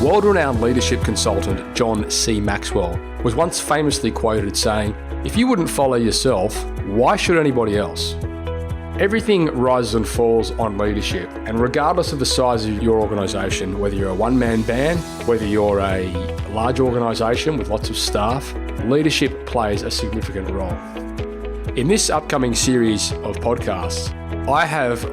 World-renowned leadership consultant John C. Maxwell was once famously quoted saying, "If you wouldn't follow yourself, why should anybody else?" Everything rises and falls on leadership, and regardless of the size of your organisation, whether you're a one-man band, whether you're a large organisation with lots of staff, leadership plays a significant role. In this upcoming series of podcasts, I have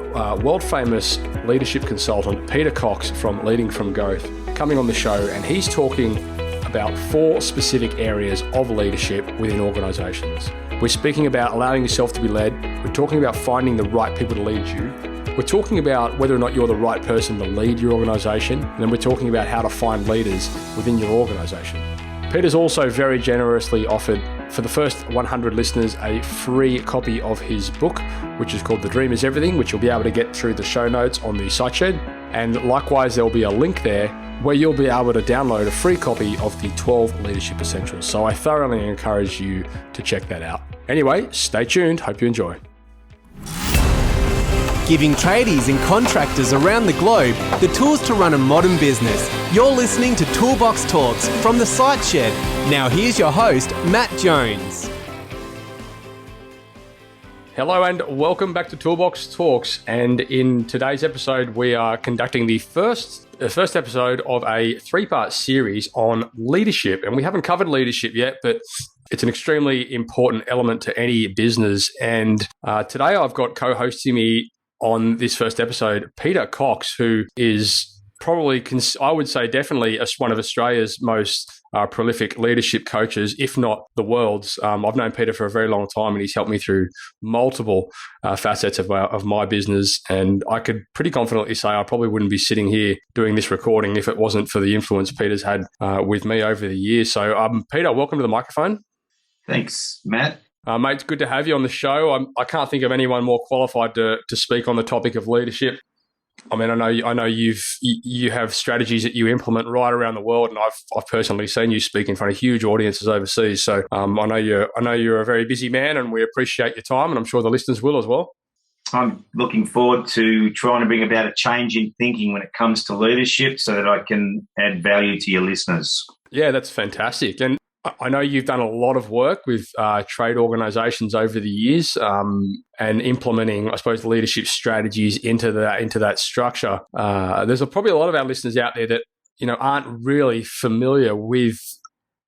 world-famous leadership consultant Peter Cox from Leading from Growth coming on the show, and he's talking about 4 specific areas of leadership within organisations. We're speaking about allowing yourself to be led. We're talking about finding the right people to lead you. We're talking about whether or not you're the right person to lead your organisation. And then we're talking about how to find leaders within your organisation. Peter's also very generously offered, for the first 100 listeners, a free copy of his book, which is called The Dream is Everything, which you'll be able to get through the show notes on the site shed. And likewise, there'll be a link there where you'll be able to download a free copy of the 12 Leadership Essentials. So I thoroughly encourage you to check that out. Anyway, stay tuned. Hope you enjoy. Giving tradies and contractors around the globe the tools to run a modern business. You're listening to Toolbox Talks from the Site Shed. Now here's your host, Matt Jones. Hello and welcome back to Toolbox Talks. And in today's episode, we are conducting the first episode of a 3-part series on leadership. And we haven't covered leadership yet, but it's an extremely important element to any business. And today I've got co-hosting me on this first episode, Peter Cox, who is probably, I would say definitely one of Australia's most prolific leadership coaches, if not the world's. I've known Peter for a very long time, and he's helped me through multiple facets of my business. And I could pretty confidently say I probably wouldn't be sitting here doing this recording if it wasn't for the influence Peter's had with me over the years. So Peter, welcome to the microphone. Thanks, Matt. Mate, it's good to have you on the show. I can't think of anyone more qualified to speak on the topic of leadership. I mean, I know you have strategies that you implement right around the world, and I've personally seen you speak in front of huge audiences overseas. So I know you're a very busy man, and we appreciate your time, and I'm sure the listeners will as well. I'm looking forward to trying to bring about a change in thinking when it comes to leadership, so that I can add value to your listeners. Yeah, that's fantastic. And I know you've done a lot of work with trade organisations over the years, and implementing, I suppose, leadership strategies into that structure. There's probably a lot of our listeners out there that aren't really familiar with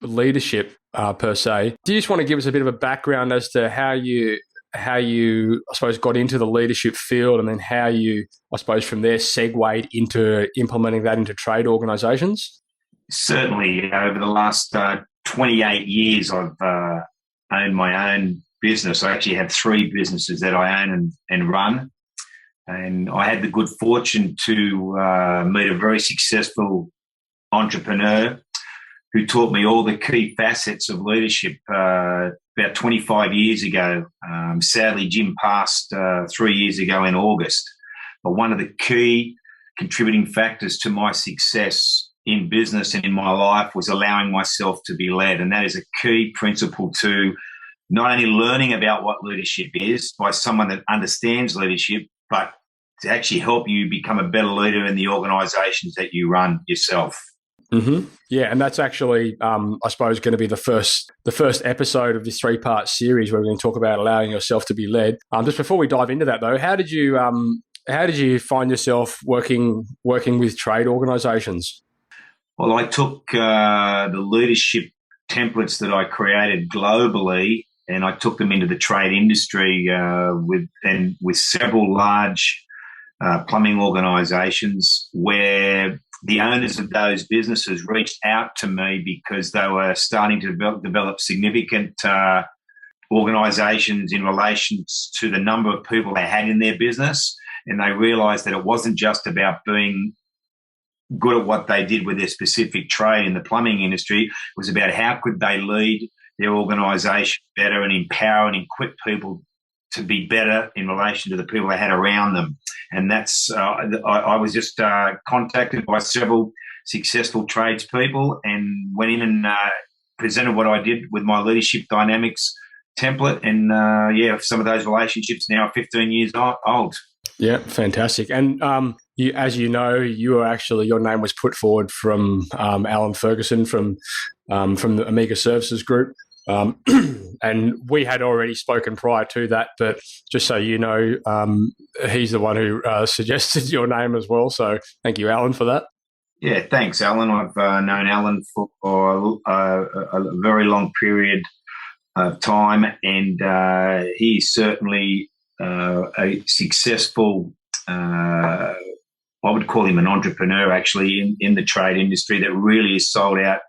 leadership per se. Do you just want to give us a bit of a background as to how you, I suppose, got into the leadership field, and then how you, I suppose, from there segued into implementing that into trade organisations? Certainly, over the last 28 years, I've owned my own business. I actually have 3 businesses that I own and run. And I had the good fortune to meet a very successful entrepreneur who taught me all the key facets of leadership about 25 years ago. Sadly, Jim passed 3 years ago in August. But one of the key contributing factors to my success in business and in my life was allowing myself to be led. And that is a key principle to not only learning about what leadership is by someone that understands leadership, but to actually help you become a better leader in the organisations that you run yourself. Mm-hmm. Yeah, and that's actually, I suppose, going to be the first episode of this 3-part series where we're going to talk about allowing yourself to be led. Just before we dive into that, though, how did you find yourself working with trade organisations? Well, I took the leadership templates that I created globally, and I took them into the trade industry with several large plumbing organisations, where the owners of those businesses reached out to me because they were starting to develop significant organisations in relation to the number of people they had in their business, and they realised that it wasn't just about being good at what they did with their specific trade in the plumbing industry. It was about how could they lead their organisation better and empower and equip people to be better in relation to the people they had around them. And that's I was just contacted by several successful tradespeople and went in and presented what I did with my leadership dynamics template. And some of those relationships now are 15 years old. Yeah, fantastic. And as you know, your name was put forward from Allan Ferguson from the Amiga Services Group. And we had already spoken prior to that, but just so you know, he's the one who suggested your name as well. So thank you, Allan, for that. Yeah, thanks, Allan. I've known Allan for a very long period of time, and he's certainly a successful, I would call him an entrepreneur, actually, in the trade industry that really is sold out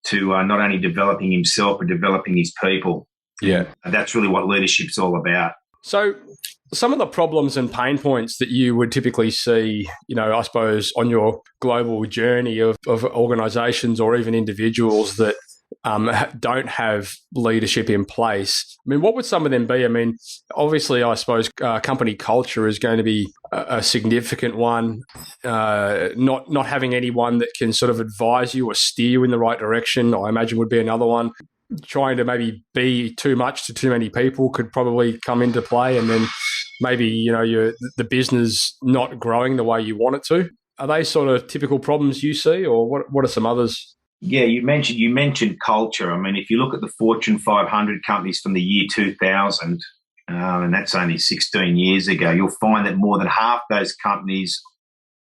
to not only developing himself, but developing his people. Yeah. And that's really what leadership's all about. So some of the problems and pain points that you would typically see, I suppose, on your global journey of organizations or even individuals that don't have leadership in place. I mean, what would some of them be? I mean, obviously, I suppose company culture is going to be a significant one. Not having anyone that can sort of advise you or steer you in the right direction, I imagine, would be another one. Trying to maybe be too much to too many people could probably come into play, and then maybe the business not growing the way you want it to. Are they sort of typical problems you see, or what are some others? Yeah, you mentioned culture. I mean, if you look at the Fortune 500 companies from the year 2000, and that's only 16 years ago, you'll find that more than half those companies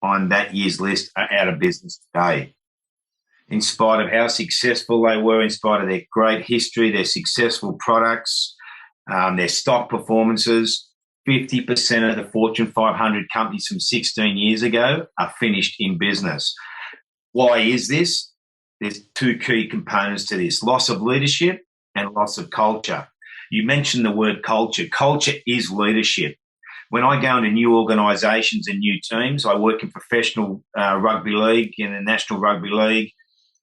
on that year's list are out of business today. In spite of how successful they were, in spite of their great history, their successful products, their stock performances, 50% of the Fortune 500 companies from 16 years ago are finished in business. Why is this? There's two key components to this: loss of leadership and loss of culture. You mentioned the word culture. Culture is leadership. When I go into new organisations and new teams, I work in professional rugby league, in the National Rugby League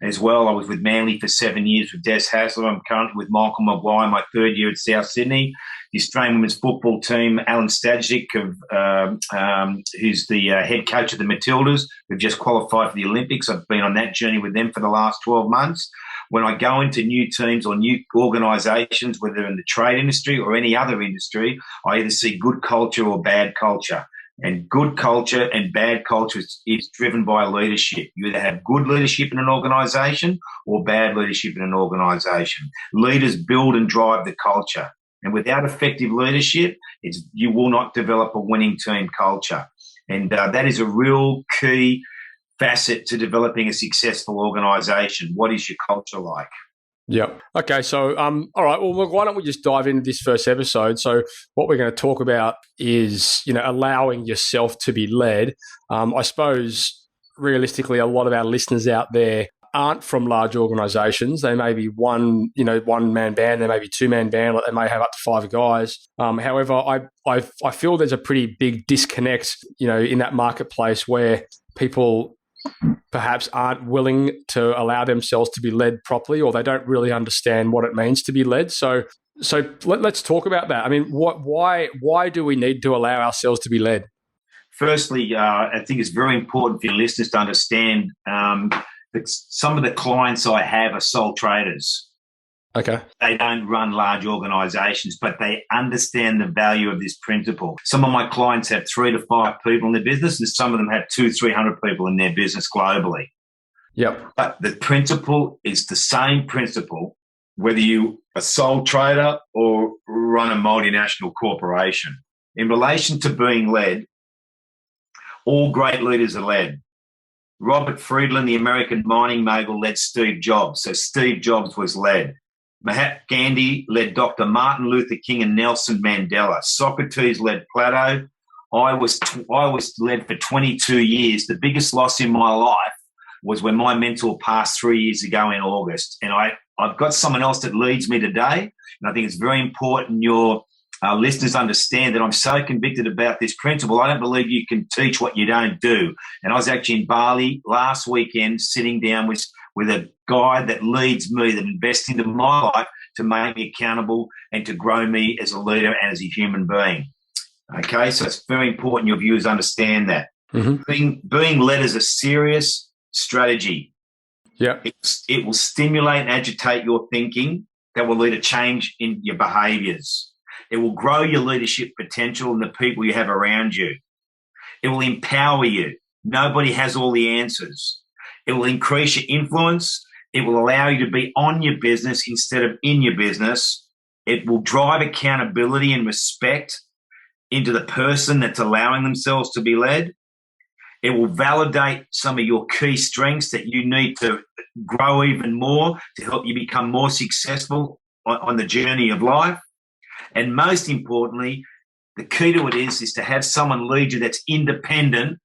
as well. I was with Manly for 7 years with Des Hasler. I'm currently with Michael Maguire, my third year at South Sydney. The Australian women's football team, Allan Stajic, who's the head coach of the Matildas, who've just qualified for the Olympics. I've been on that journey with them for the last 12 months. When I go into new teams or new organisations, whether in the trade industry or any other industry, I either see good culture or bad culture. And good culture and bad culture is driven by leadership. You either have good leadership in an organisation or bad leadership in an organisation. Leaders build and drive the culture. And without effective leadership, you will not develop a winning team culture. And that is a real key facet to developing a successful organisation. What is your culture like? Yeah. Okay. So, all right. Well, why don't we just dive into this first episode? So, what we're going to talk about is, allowing yourself to be led. I suppose, realistically, a lot of our listeners out there aren't from large organisations. They may be one-man band. They may be two-man band. They may have up to 5 guys. However, I feel there's a pretty big disconnect, in that marketplace where people perhaps aren't willing to allow themselves to be led properly, or they don't really understand what it means to be led. So let's talk about that. I mean, why do we need to allow ourselves to be led? Firstly, I think it's very important for your listeners to understand that some of the clients I have are sole traders. Okay. They don't run large organisations, but they understand the value of this principle. Some of my clients have 3 to 5 people in their business, and some of them have 200-300 people in their business globally. Yep. But the principle is the same principle, whether you are a sole trader or run a multinational corporation. In relation to being led, all great leaders are led. Robert Friedland, the American mining mogul, led Steve Jobs. So Steve Jobs was led. Mahatma Gandhi led Dr. Martin Luther King and Nelson Mandela. Socrates led Plato. I was led for 22 years. The biggest loss in my life was when my mentor passed 3 years ago in August. And I've got someone else that leads me today. And I think it's very important your listeners understand that I'm so convicted about this principle. I don't believe you can teach what you don't do. And I was actually in Bali last weekend sitting down with a guy that leads me, that invests into my life to make me accountable and to grow me as a leader and as a human being. Okay, so it's very important your viewers understand that. Mm-hmm. Being led is a serious strategy. Yeah, it will stimulate and agitate your thinking that will lead to change in your behaviours. It will grow your leadership potential and the people you have around you. It will empower you. Nobody has all the answers. It will increase your influence. It will allow you to be on your business instead of in your business. It will drive accountability and respect into the person that's allowing themselves to be led. It will validate some of your key strengths that you need to grow even more to help you become more successful on the journey of life. And most importantly, the key to it is to have someone lead you that's independent,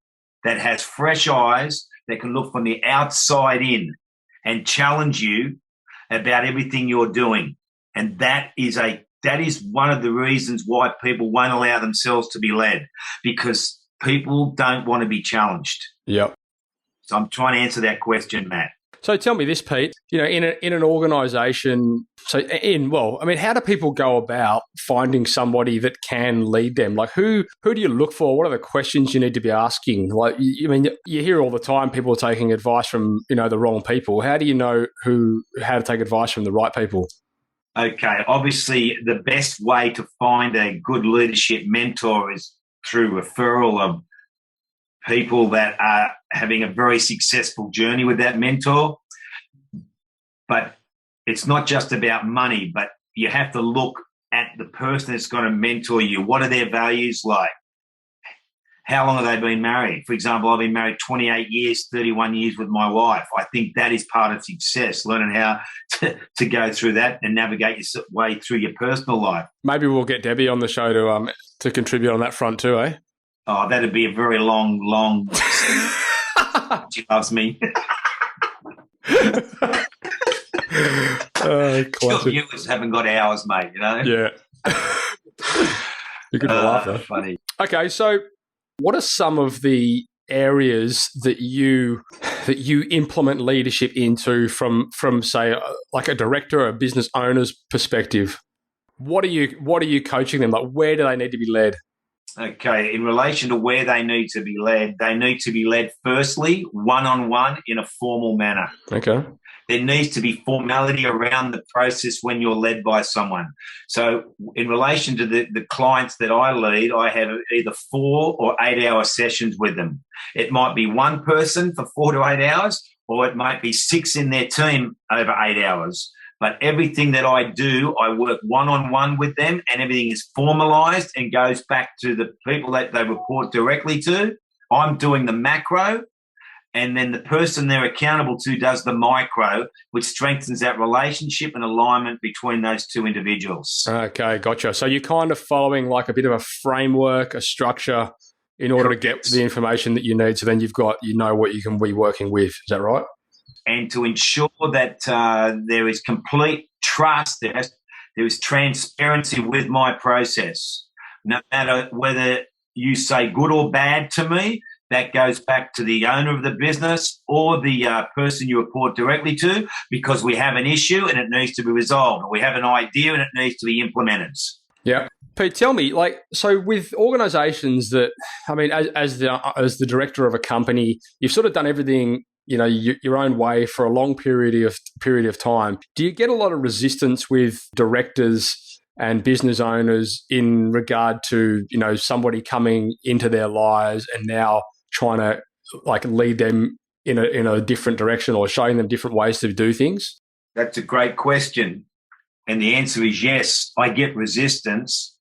that has fresh eyes, that can look from the outside in and challenge you about everything you're doing. And that is one of the reasons why people won't allow themselves to be led, because people don't want to be challenged. Yep. So I'm trying to answer that question, Matt. So tell me this, Pete, in an organisation, how do people go about finding somebody that can lead them? Like who do you look for? What are the questions you need to be asking? Like, you hear all the time people are taking advice from, the wrong people. How do you know how to take advice from the right people? Okay, obviously the best way to find a good leadership mentor is through referral of people that are having a very successful journey with that mentor. But it's not just about money, but you have to look at the person that's going to mentor you. What are their values like? How long have they been married? For example, I've been married 28 years, 31 years with my wife. I think that is part of success, learning how to go through that and navigate your way through your personal life. Maybe we'll get Debbie on the show to contribute on that front too, eh? Oh, that'd be a very long. She loves me. Your viewers haven't got hours, mate. Yeah. You're good to laugh, though. Funny. Okay, so what are some of the areas that you implement leadership into from say like a director or a business owner's perspective? What are you coaching them? Like, where do they need to be led? Okay, in relation to where they need to be led firstly one-on-one in a formal manner. Okay. There needs to be formality around the process when you're led by someone. So in relation to the clients that I lead, I have either 4 or 8 hour sessions with them. It might be one person for 4 to 8 hours, or it might be 6 in their team over 8 hours. But everything that I do, I work one-on-one with them, and everything is formalized and goes back to the people that they report directly to. I'm doing the macro, and then the person they're accountable to does the micro, which strengthens that relationship and alignment between those two individuals. Okay, gotcha. So you're kind of following like a bit of a framework, a structure in order to get the information that you need. So then what you can be working with. Is that right? And to ensure that there is complete trust, there is transparency with my process. No matter whether you say good or bad to me, that goes back to the owner of the business or the person you report directly to, because we have an issue and it needs to be resolved. Or we have an idea and it needs to be implemented. Yeah. Pete, tell me, so with organizations that, as the director of a company, you've sort of done everything your own way for a long period of time. Do you get a lot of resistance with directors and business owners in regard to, somebody coming into their lives and now trying to lead them in a different direction or showing them different ways to do things? That's a great question. And the answer is yes. I get resistance.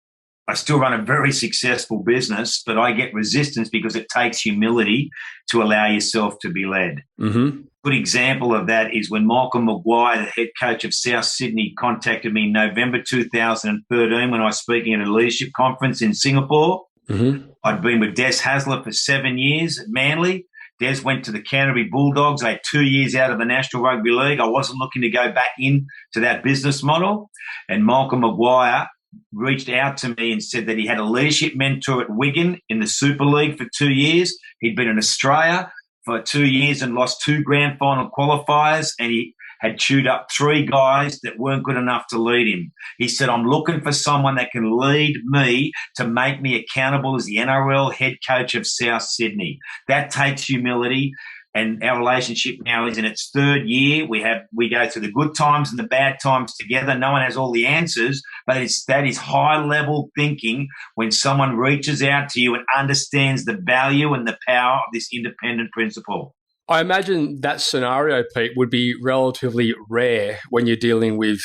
I still run a very successful business, but I get resistance because it takes humility to allow yourself to be led. Mm-hmm. Good example of that is when Malcolm Maguire, the head coach of South Sydney, contacted me in November 2013 when I was speaking at a leadership conference in Singapore. Mm-hmm. I'd been with Des Hasler for 7 years at Manly. Des went to the Canterbury Bulldogs. I had 2 years out of the National Rugby League. I wasn't looking to go back into that business model. And Malcolm Maguire reached out to me and said that he had a leadership mentor at Wigan in the Super League for 2 years. He'd been in Australia for 2 years and lost 2 grand final qualifiers, and he had chewed up 3 guys that weren't good enough to lead him. He said, I'm looking for someone that can lead me to make me accountable as the NRL head coach of South Sydney. That takes humility. and our relationship now is in its third year. We go through the good times and the bad times together. No one has all the answers, but that is high level thinking when someone reaches out to you and understands the value and the power of this independent principle. I imagine that scenario, Pete, would be relatively rare when you're dealing with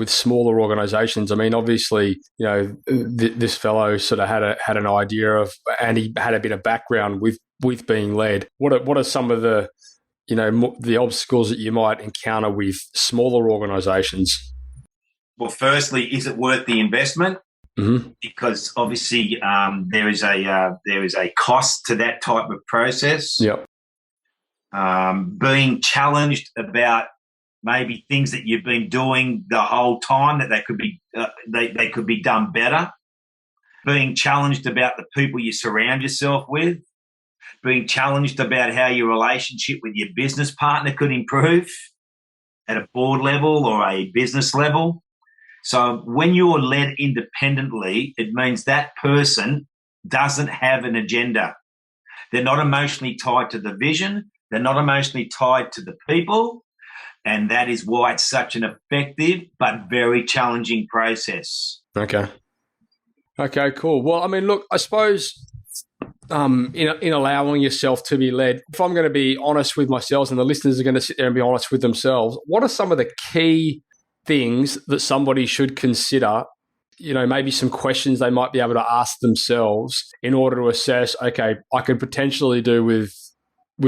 smaller organisations. I mean, obviously, you know, this fellow sort of had an idea of, and he had a bit of background with being led. What are some of the, you know, the obstacles that you might encounter with smaller organisations? Well, firstly, is it worth the investment? Mm-hmm. Because obviously there is a cost to that type of process. Yep. Being challenged about maybe things that you've been doing the whole time that they could be done better. Being challenged about the people you surround yourself with. Being challenged about how your relationship with your business partner could improve at a board level or a business level. So when you're led independently, it means that person doesn't have an agenda. They're not emotionally tied to the vision. They're not emotionally tied to the people. And that is why it's such an effective but very challenging process. Okay, cool. Well, I mean, look, I suppose in allowing yourself to be led, if I'm going to be honest with myself and the listeners are going to sit there and be honest with themselves, what are some of the key things that somebody should consider, you know, maybe some questions they might be able to ask themselves in order to assess, okay, I could potentially do with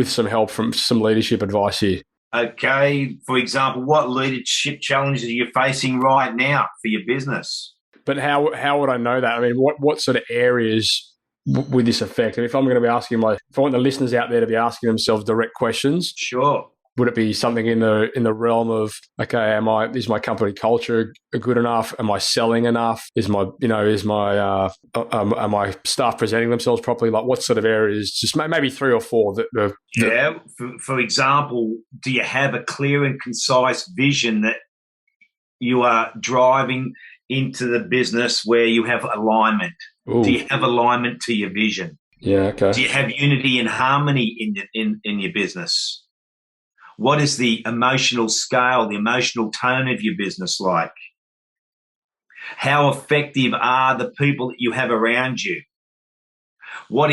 some help from some leadership advice here? Okay, for example, what leadership challenges are you facing right now for your business? But how would I know that? I mean, what sort of areas would this affect? And if I'm going to be asking if I want the listeners out there to be asking themselves direct questions, sure. Would it be something in the realm of, okay, is my company culture good enough? Am I selling enough? Are my staff presenting themselves properly? Like, what sort of areas? Just maybe 3 or 4 Yeah. For example, do you have a clear and concise vision that you are driving into the business where you have alignment? Ooh. Do you have alignment to your vision? Yeah. Okay. Do you have unity and harmony in your business? What is the emotional scale, the emotional tone of your business like? How effective are the people that you have around you? What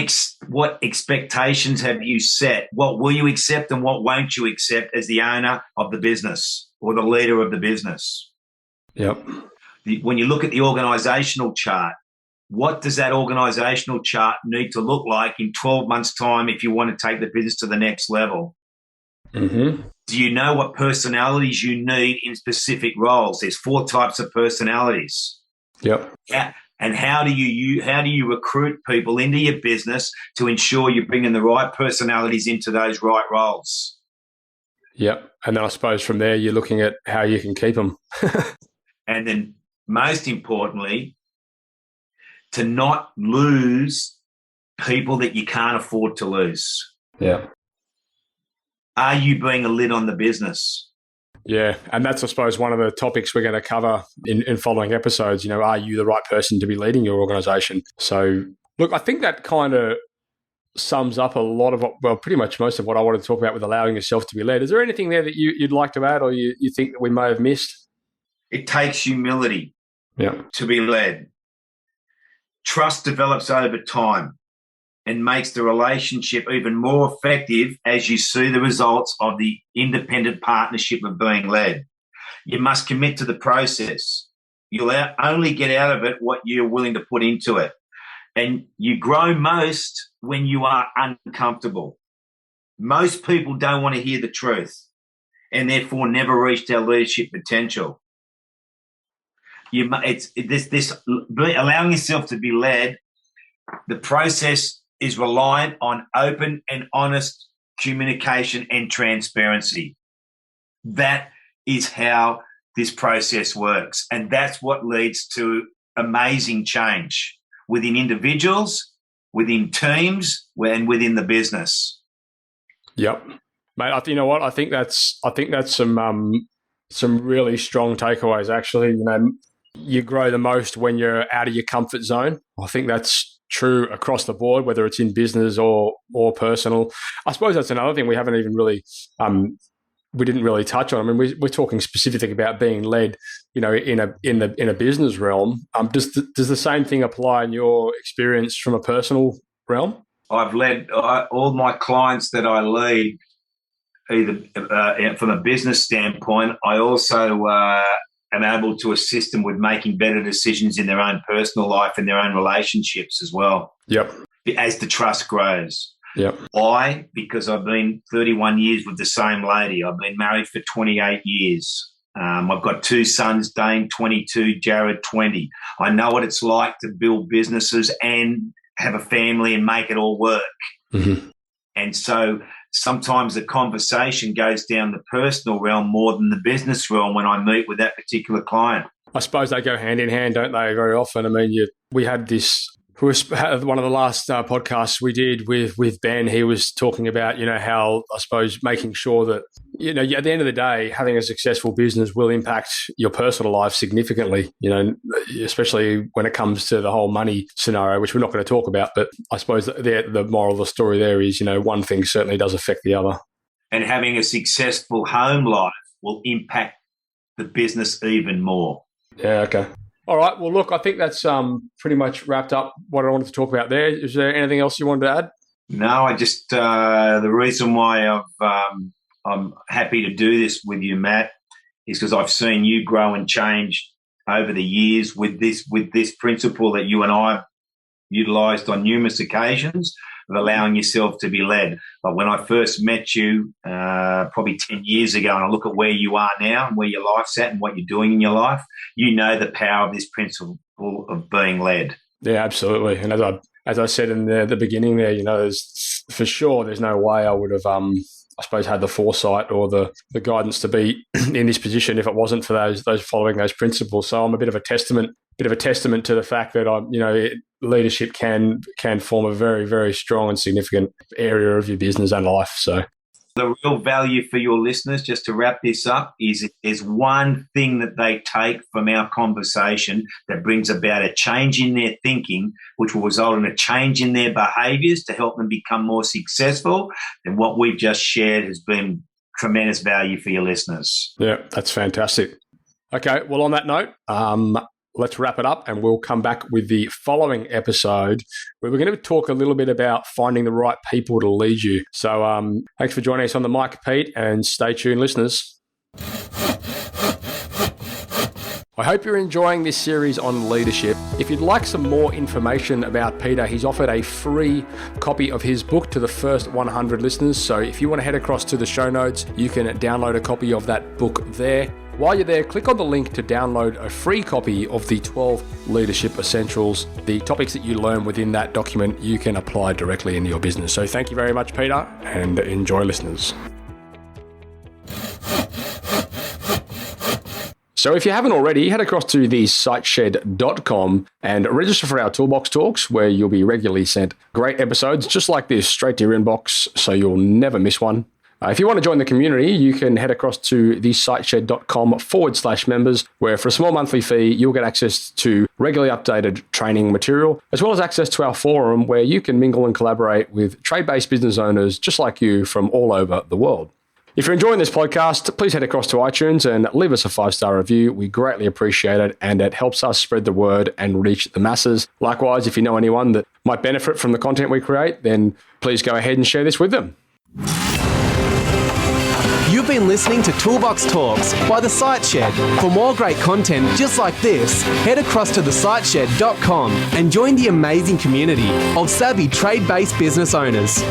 expectations have you set? What will you accept and what won't you accept as the owner of the business or the leader of the business? Yep. When you look at the organisational chart, what does that organisational chart need to look like in 12 months' time if you want to take the business to the next level? Mm-hmm. Do you know what personalities you need in specific roles? There's 4 types of personalities. Yep. Yeah. And how do you recruit people into your business to ensure you're bringing the right personalities into those right roles? Yep. And then I suppose from there you're looking at how you can keep them. And then most importantly, to not lose people that you can't afford to lose. Yeah. Are you being a lid on the business? Yeah, and that's, I suppose, one of the topics we're going to cover in following episodes. You know, are you the right person to be leading your organisation? So, look, I think that kind of sums up a lot of pretty much most of what I wanted to talk about with allowing yourself to be led. Is there anything there that you'd like to add or you think that we may have missed? It takes humility to be led. Trust develops over time and makes the relationship even more effective as you see the results of the independent partnership of being led. You must commit to the process. You'll only get out of it what you're willing to put into it. And you grow most when you are uncomfortable. Most people don't want to hear the truth and therefore never reach their leadership potential. Allowing yourself to be led, the process is reliant on open and honest communication and transparency. That is how this process works. And that's what leads to amazing change within individuals, within teams, and within the business. Yep. Mate, you know what? I think that's some really strong takeaways, actually. You know, you grow the most when you're out of your comfort zone. I think that's true across the board, whether it's in business or personal. I suppose that's another thing we haven't even really we didn't really touch on. I mean, we're talking specifically about being led, in a business realm. Does the same thing apply in your experience from a personal realm? I've led all my clients that I lead, either from a business standpoint. I also am able to assist them with making better decisions in their own personal life and their own relationships as well. Yep. As the trust grows. Yep. Why? Because I've been 31 years with the same lady. I've been married for 28 years. I've got 2 sons, Dane 22, Jared 20. I know what it's like to build businesses and have a family and make it all work. Mm-hmm. And so sometimes the conversation goes down the personal realm more than the business realm when I meet with that particular client. I suppose they go hand in hand, don't they, very often? I mean, we had this... one of the last podcasts we did with Ben. He was talking about, how, I suppose, making sure that, at the end of the day, having a successful business will impact your personal life significantly, especially when it comes to the whole money scenario, which we're not going to talk about. But I suppose the moral of the story there is, one thing certainly does affect the other. And having a successful home life will impact the business even more. Yeah, okay. All right. Well, look, I think that's pretty much wrapped up what I wanted to talk about there. Is there anything else you wanted to add? No, I just the reason why I'm happy to do this with you, Matt, is because I've seen you grow and change over the years with this principle that you and I have utilised on numerous occasions of allowing yourself to be led. But when I first met you probably 10 years ago, and I look at where you are now and where your life's at and what you're doing in your life, you know the power of this principle of being led. Yeah, absolutely. And as I said in the beginning there, for sure there's no way I would have, I suppose, had the foresight or the guidance to be in this position if it wasn't for those following those principles. So I'm a bit of a testament to the fact that leadership can form a very, very strong and significant area of your business and life. So the real value for your listeners, just to wrap this up, is one thing that they take from our conversation that brings about a change in their thinking, which will result in a change in their behaviours to help them become more successful. And what we've just shared has been tremendous value for your listeners. Yeah, that's fantastic. Okay, well, on that note, let's wrap it up and we'll come back with the following episode where we're going to talk a little bit about finding the right people to lead you. So thanks for joining us on the mic, Pete, and stay tuned, listeners. I hope you're enjoying this series on leadership. If you'd like some more information about Peter, he's offered a free copy of his book to the first 100 listeners. So if you want to head across to the show notes, you can download a copy of that book there. While you're there, click on the link to download a free copy of the 12 Leadership Essentials. The topics that you learn within that document, you can apply directly in your business. So thank you very much, Peter, and enjoy, listeners. So if you haven't already, head across to the siteshed.com and register for our Toolbox Talks, where you'll be regularly sent great episodes just like this straight to your inbox, so you'll never miss one. If you want to join the community, you can head across to thesiteshed.com/members, where for a small monthly fee, you'll get access to regularly updated training material, as well as access to our forum where you can mingle and collaborate with trade-based business owners just like you from all over the world. If you're enjoying this podcast, please head across to iTunes and leave us a 5-star review. We greatly appreciate it, and it helps us spread the word and reach the masses. Likewise, if you know anyone that might benefit from the content we create, then please go ahead and share this with them. You've been listening to Toolbox Talks by The Site Shed. For more great content just like this, head across to thesiteshed.com and join the amazing community of savvy trade-based business owners.